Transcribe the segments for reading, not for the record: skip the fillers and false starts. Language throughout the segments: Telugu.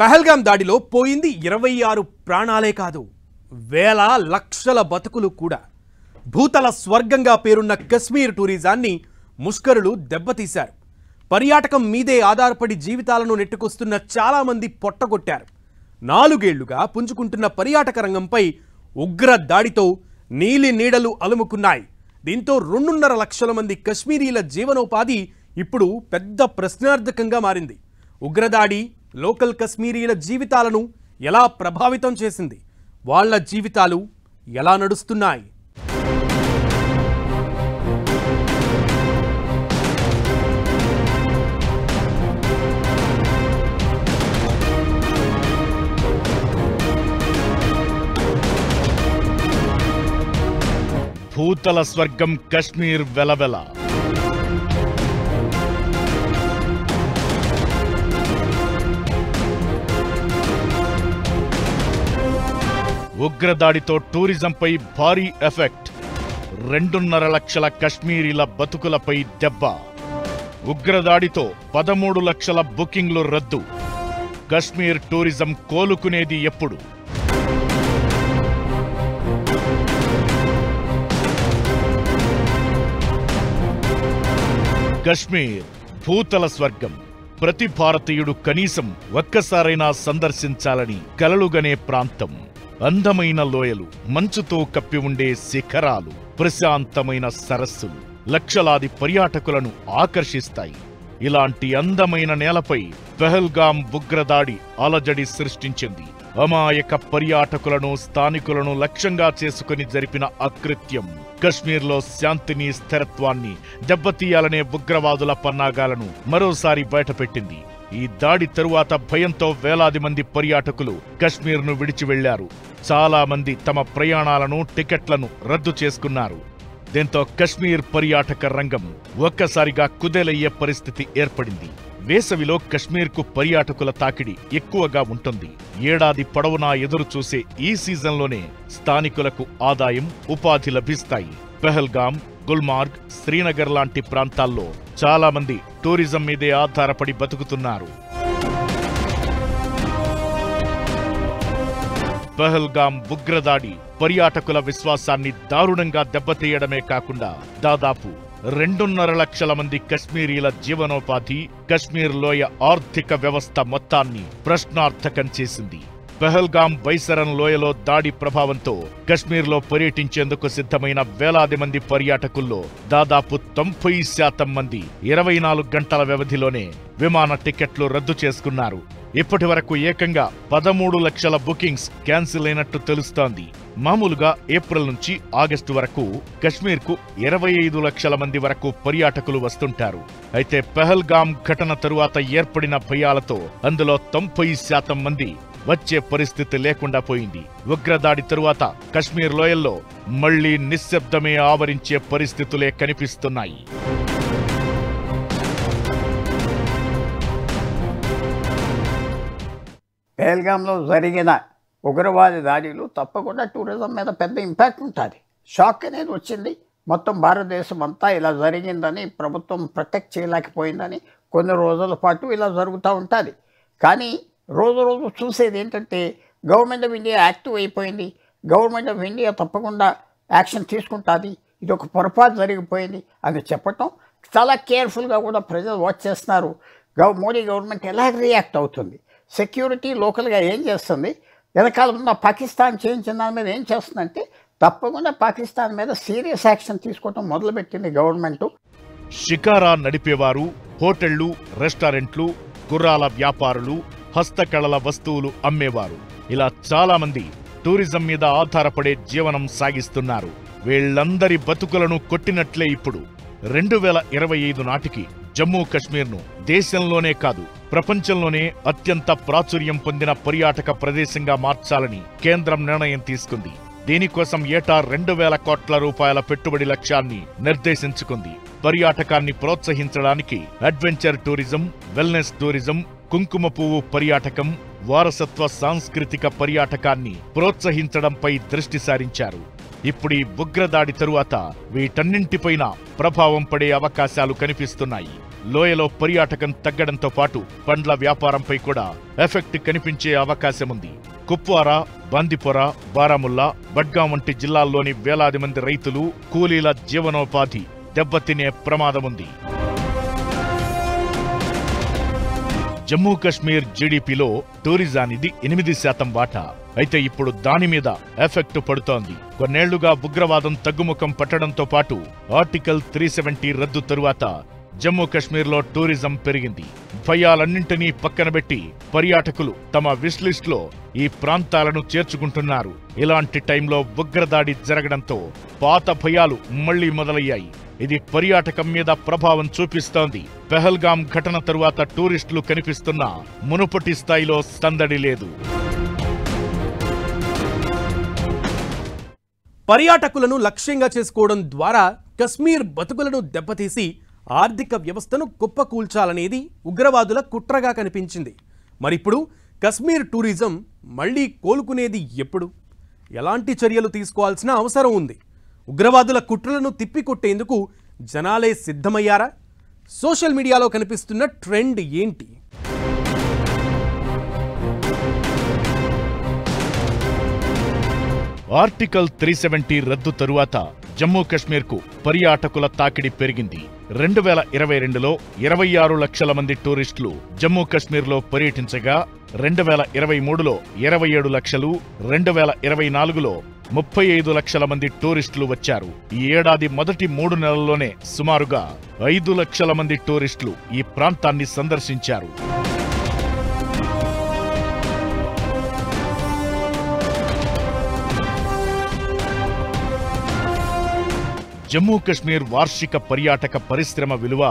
పహల్గాం దాడిలో పోయింది 26 ప్రాణాలే కాదు, వేల లక్షల బతుకులు కూడా. భూతల స్వర్గంగా పేరున్న కశ్మీర్ టూరిజాన్ని ముష్కరులు దెబ్బతీశారు. పర్యాటకం మీదే ఆధారపడి జీవితాలను నెట్టుకొస్తున్న చాలా మంది పొట్టగొట్టారు. 4 ఏళ్లుగా పుంజుకుంటున్న పర్యాటక రంగంపై ఉగ్ర దాడితో నీలి నీడలు అలుముకున్నాయి. దీంతో 2.5 లక్షల మంది కశ్మీరీల జీవనోపాధి ఇప్పుడు పెద్ద ప్రశ్నార్థకంగా మారింది. ఉగ్రదాడి లోకల్ కశ్మీరీల జీవితాలను ఎలా ప్రభావితం చేసింది? వాళ్ళ జీవితాలు ఎలా నడుస్తున్నాయి? భూతల స్వర్గం కశ్మీర్ వెలవెల. ఉగ్రదాడితో టూరిజంపై భారీ ఎఫెక్ట్. 2.5 లక్షల కశ్మీరీల బతుకులపై దెబ్బ. ఉగ్రదాడితో 13 లక్షల బుకింగ్లు రద్దు. కశ్మీర్ టూరిజం కోలుకునేది ఎప్పుడు? కశ్మీర్ భూతల స్వర్గం. ప్రతి భారతీయుడు కనీసం ఒక్కసారైనా సందర్శించాలని కలలుగనే ప్రాంతం. అందమైన లోయలు, మంచుతో కప్పి ఉండే శిఖరాలు, ప్రశాంతమైన సరస్సులు లక్షలాది పర్యాటకులను ఆకర్షిస్తాయి. ఇలాంటి అందమైన నేలపై పహల్గాం ఉగ్రదాడి అలజడి సృష్టించింది. అమాయక పర్యాటకులను, స్థానికులను లక్ష్యంగా చేసుకుని జరిపిన అకృత్యం కశ్మీర్లో శాంతిని, స్థిరత్వాన్ని దెబ్బతీయాలనే ఉగ్రవాదుల పన్నాగాలను మరోసారి బయటపెట్టింది. ఈ దాడి తరువాత భయంతో వేలాది మంది పర్యాటకులు కశ్మీర్ను విడిచి వెళ్లారు. చాలా మంది తమ ప్రయాణాలను, టికెట్లను రద్దు చేసుకున్నారు. దీంతో కశ్మీర్ పర్యాటక రంగం ఒక్కసారిగా కుదేలయ్యే పరిస్థితి ఏర్పడింది. వేసవిలో కశ్మీర్కు పర్యాటకుల తాకిడి ఎక్కువగా ఉంటుంది. ఏడాది పొడవునా ఎదురుచూసే ఈ సీజన్లోనే స్థానికులకు ఆదాయం, ఉపాధి లభిస్తాయి. పహల్గాం, గుల్మార్గ్, శ్రీనగర్ లాంటి ప్రాంతాల్లో చాలా మంది టూరిజం మీదే ఆధారపడి బతుకుతున్నారు. పహల్గాం ఉగ్రదాడి పర్యాటకుల విశ్వాసాన్ని దారుణంగా దెబ్బతీయడమే కాకుండా దాదాపు 2.5 లక్షల మంది కశ్మీరీల జీవనోపాధి, కశ్మీర్ లోయ ఆర్థిక వ్యవస్థ మొత్తాన్ని ప్రశ్నార్థకం చేసింది. పహల్గాం బైసరన్ లోయలో దాడి ప్రభావంతో కశ్మీర్లో పర్యటించేందుకు సిద్ధమైన వేలాది మంది పర్యాటకుల్లో దాదాపు 90% మంది 24 గంటల వ్యవధిలోనే విమాన టికెట్లు రద్దు చేసుకున్నారు. ఇప్పటి వరకు ఏకంగా 13 లక్షల బుకింగ్స్ క్యాన్సిల్ అయినట్టు తెలుస్తోంది. మామూలుగా ఏప్రిల్ నుంచి ఆగస్టు వరకు కశ్మీర్కు 25 లక్షల మంది వరకు పర్యాటకులు వస్తుంటారు. అయితే పహల్గాం ఘటన తరువాత ఏర్పడిన భయాలతో అందులో 90% మంది వచ్చే పరిస్థితి లేకుండా పోయింది. ఉగ్రదాడి తరువాత కశ్మీర్ లోయల్లో మళ్లీ నిశ్శబ్దమే ఆవరించే పరిస్థితులే కనిపిస్తున్నాయి. పహల్గాంలో జరిగిన ఉగ్రవాద దాడిలు తప్పకుండా టూరిజం మీద పెద్ద ఇంపాక్ట్ ఉంటుంది. షాక్ అనేది వచ్చింది. మొత్తం భారతదేశం అంతా ఇలా జరిగిందని, ప్రభుత్వం ప్రొటెక్ట్ చేయలేకపోయిందని కొన్ని రోజుల పాటు ఇలా జరుగుతూ ఉంటుంది. కానీ రోజు రోజు చూసేది ఏంటంటే గవర్నమెంట్ ఆఫ్ ఇండియా యాక్టివ్ అయిపోయింది. గవర్నమెంట్ ఆఫ్ ఇండియా తప్పకుండా యాక్షన్ తీసుకుంటుంది, ఇది ఒక పొరపాటు జరిగిపోయింది అని చెప్పటం. చాలా కేర్ఫుల్గా కూడా ప్రజలు వాచ్ చేస్తున్నారు. మోడీ గవర్నమెంట్ ఎలా రియాక్ట్ అవుతుంది, సెక్యూరిటీ లోకల్గా ఏం చేస్తుంది, వెనకాల ఉన్న పాకిస్తాన్ చేయించిన దాని మీద ఏం చేస్తుందంటే తప్పకుండా పాకిస్తాన్ మీద సీరియస్ యాక్షన్ తీసుకోవటం మొదలుపెట్టింది గవర్నమెంట్. షికారా నడిపేవారు, హోటళ్లు, రెస్టారెంట్లు, గుర్రాల వ్యాపారులు, హస్తకళల వస్తువులు అమ్మేవారు, ఇలా చాలా మంది టూరిజం మీద ఆధారపడే జీవనం సాగిస్తున్నారు. వీళ్లందరి బతుకులను కొట్టినట్లే ఇప్పుడు 2025 నాటికి జమ్మూ కశ్మీర్ను దేశంలోనే కాదు ప్రపంచంలోనే అత్యంత ప్రాచుర్యం పొందిన పర్యాటక ప్రదేశంగా మార్చాలని కేంద్రం నిర్ణయం తీసుకుంది. దీనికోసం ఏటా 2,000 కోట్ల రూపాయల పెట్టుబడి లక్ష్యాన్ని నిర్దేశించుకుంది. పర్యాటకాన్ని ప్రోత్సహించడానికి అడ్వెంచర్ టూరిజం, వెల్నెస్ టూరిజం, కుంకుమ పువ్వు పర్యాటకం, వారసత్వ సాంస్కృతిక పర్యాటకాన్ని ప్రోత్సహించడంపై దృష్టి సారించారు. ఇప్పుడు ఈ ఉగ్రదాడి తరువాత వీటన్నింటిపైన ప్రభావం పడే అవకాశాలు కనిపిస్తున్నాయి. లోయలో పర్యాటకం తగ్గడంతో పాటు పండ్ల వ్యాపారంపై కూడా ఎఫెక్ట్ కనిపించే అవకాశముంది. కుప్వారా, బందిపోర, బారాముల్లా, బడ్గాం వంటి జిల్లాల్లోని వేలాది మంది రైతులు, కూలీల జీవనోపాధి దెబ్బతినే ప్రమాదముంది. జమ్మూ కశ్మీర్ జీడీపీలో టూరిజానిది 8% వాటా. అయితే ఇప్పుడు దాని మీద ఎఫెక్ట్ పడుతోంది. కొన్నేళ్లుగా ఉగ్రవాదం తగ్గుముఖం పట్టడంతో పాటు ఆర్టికల్ 370 రద్దు తరువాత జమ్మూ కశ్మీర్లో టూరిజం పెరిగింది. భయాలన్నింటినీ పక్కనబెట్టి పర్యాటకులు తమ విష్ లిస్ట్లో ఈ ప్రాంతాలను చేర్చుకుంటున్నారు. ఇలాంటి టైంలో ఉగ్రదాడి జరగడంతో పాత భయాలు మళ్లీ మొదలయ్యాయి. ఇది పర్యాటకం మీద ప్రభావం చూపిస్తోంది. పెహల్గాం ఘటన తరువాత టూరిస్టులు కనిపిస్తున్న మునుపటి స్థాయిలో సందడి లేదు. పర్యాటకులను లక్ష్యంగా చేసుకోవడం ద్వారా కశ్మీర్ బతుకులను దెబ్బతీసి ఆర్థిక వ్యవస్థను కుప్పకూల్చాలనేది ఉగ్రవాదుల కుట్రగా కనిపించింది. మరిప్పుడు కశ్మీర్ టూరిజం మళ్లీ కోలుకునేది ఎప్పుడు? ఎలాంటి చర్యలు తీసుకోవాల్సిన అవసరం ఉంది? ఉగ్రవాదుల కుట్రలను తిప్పికొట్టేందుకు జనాలే సిద్ధమయ్యారా? సోషల్ మీడియాలో కనిపిస్తున్న ట్రెండ్ ఏంటి? ఆర్టికల్ 370 రద్దు తరువాత జమ్మూ కశ్మీర్కు పర్యాటకుల తాకిడి పెరిగింది. 2022లో 26 లక్షల మంది టూరిస్టులు జమ్మూ కశ్మీర్లో పర్యటించగా 2023లో 27 లక్షలు, 2024లో 35 లక్షల మంది టూరిస్టులు వచ్చారు. ఈ ఏడాది మొదటి 3 నెలల్లోనే సుమారుగా 5 లక్షల మంది టూరిస్టులు ఈ ప్రాంతాన్ని సందర్శించారు. జమ్మూ కశ్మీర్ వార్షిక పర్యాటక పరిశ్రమ విలువ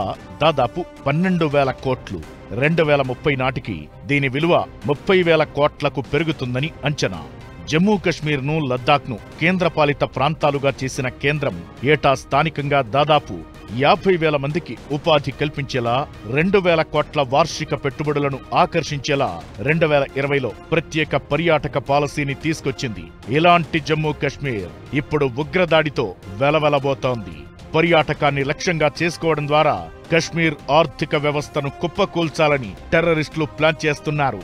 దాదాపు 12,000 కోట్లు. 2030 నాటికి దీని విలువ 30,000 కోట్లకు పెరుగుతుందని అంచనా. జమ్మూ కశ్మీర్ను, లద్దాఖ్ను కేంద్రపాలిత ప్రాంతాలుగా చేసిన కేంద్రం ఏటా స్థానికంగా దాదాపు 50,000 మందికి ఉపాధి కల్పించేలా 2,000 కోట్ల వార్షిక పెట్టుబడులను ఆకర్షించేలా 2020లో ప్రత్యేక పర్యాటక పాలసీని తీసుకొచ్చింది. ఇలాంటి జమ్మూ కశ్మీర్ ఇప్పుడు ఉగ్రదాడితో వెలవెలబోతోంది. పర్యాటకాన్ని లక్ష్యంగా చేసుకోవడం ద్వారా కశ్మీర్ ఆర్థిక వ్యవస్థను కుప్పకూల్చాలని టెర్రరిస్టులు ప్లాన్ చేస్తున్నారు.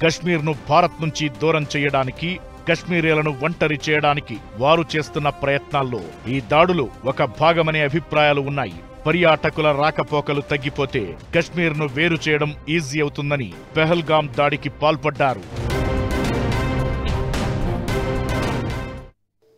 కశ్మీర్ను భారత్ నుంచి దూరం చేయడానికి, కశ్మీరీలను ఒంటరి చేయడానికి వారు చేస్తున్న ప్రయత్నాల్లో ఈ దాడులు ఒక భాగమనే అభిప్రాయాలు ఉన్నాయి. పర్యాటకుల రాకపోకలు తగ్గిపోతే కశ్మీర్ను వేరు చేయడం ఈజీ అవుతుందని పెహల్గాం దాడికి పాల్పడ్డారు.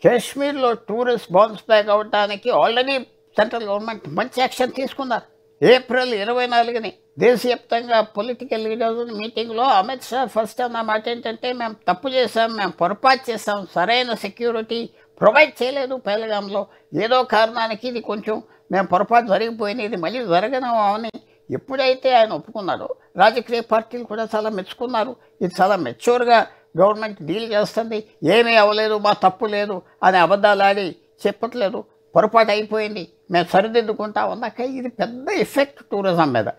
కాశ్మీర్లో టూరిస్ట్ బౌన్స్ బ్యాక్ అవడానికి ఆల్రెడీ సెంట్రల్ గవర్నమెంట్ మంచి యాక్షన్ తీసుకున్నారు. ఏప్రిల్ 24ని దేశవ్యాప్తంగా పొలిటికల్ లీడర్స్ మీటింగ్లో అమిత్ షా ఫస్ట్ అన్న మాట ఏంటంటే, మేము తప్పు చేశాం, మేము పొరపాటు చేశాం, సరైన సెక్యూరిటీ ప్రొవైడ్ చేయలేదు పెహల్గాంలో, ఏదో కారణానికి ఇది కొంచెం మేము పొరపాటు జరిగిపోయింది, ఇది మళ్ళీ జరగను అని ఎప్పుడైతే ఆయన ఒప్పుకున్నాడో రాజకీయ పార్టీలు కూడా చాలా మెచ్చుకున్నారు. ఇది చాలా మెచ్యూర్గా గవర్నమెంట్ డీల్ చేస్తుంది, ఏమీ అవ్వలేదు, మా తప్పు లేదు అని అబద్ధాలు ఆడి చెప్పట్లేదు, పొరపాటు అయిపోయింది, మేము సరిదిద్దుకుంటాం అన్నాక ఇది పెద్ద ఎఫెక్ట్ టూరిజం మీద.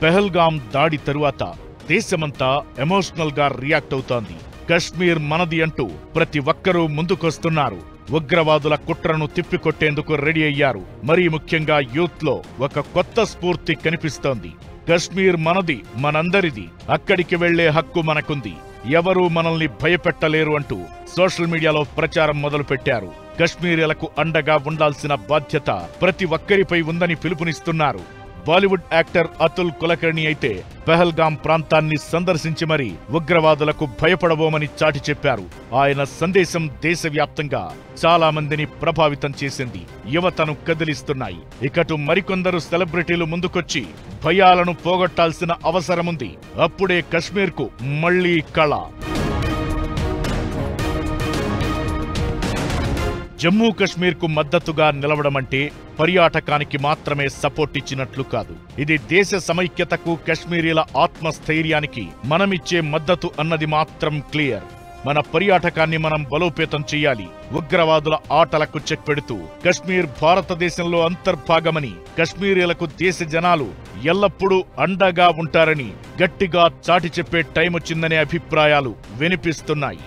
పెహల్గాం దాడి తరువాత దేశమంతా ఎమోషనల్ గా రియాక్ట్ అవుతోంది. కశ్మీర్ మనది అంటూ ప్రతి ఒక్కరూ ముందుకొస్తున్నారు. ఉగ్రవాదుల కుట్రను తిప్పికొట్టేందుకు రెడీ అయ్యారు. మరీ ముఖ్యంగా యూత్ లో ఒక కొత్త స్ఫూర్తి కనిపిస్తోంది. కశ్మీర్ మనది, మనందరిది, అక్కడికి వెళ్లే హక్కు మనకుంది, ఎవరూ మనల్ని భయపెట్టలేరు అంటూ సోషల్ మీడియాలో ప్రచారం మొదలుపెట్టారు. కశ్మీరీలకు అండగా ఉండాల్సిన బాధ్యత ప్రతి ఒక్కరిపై ఉందని పిలుపునిస్తున్నారు. బాలీవుడ్ యాక్టర్ అతుల్ కులకర్ణి అయితే పెహల్గాం ప్రాంతాన్ని సందర్శించి మరీ ఉగ్రవాదులకు భయపడబోమని చాటి చెప్పారు. ఆయన సందేశం దేశవ్యాప్తంగా చాలా మందిని ప్రభావితం చేసింది, యువతను కదిలిస్తున్నాయి. ఇకటు మరికొందరు సెలబ్రిటీలు ముందుకొచ్చి భయాలను పోగొట్టాల్సిన అవసరముంది. అప్పుడే కశ్మీర్కు మళ్లీ కళ. జమ్మూ కశ్మీర్కు మద్దతుగా నిలవడమంటే పర్యాటకానికి మాత్రమే సపోర్ట్ ఇచ్చినట్లు కాదు. ఇది దేశ సమైక్యతకు, కశ్మీరీల ఆత్మస్థైర్యానికి మనమిచ్చే మద్దతు అన్నది మాత్రం క్లియర్. మన పర్యాటకాన్ని మనం బలోపేతం చెయ్యాలి. ఉగ్రవాదుల ఆటలకు చెక్ పెడుతూ కశ్మీర్ భారతదేశంలో అంతర్భాగమని, కశ్మీరీలకు దేశ జనాలు ఎల్లప్పుడూ అండగా ఉంటారని గట్టిగా చాటి చెప్పే టైం వచ్చిందనే అభిప్రాయాలు వినిపిస్తున్నాయి.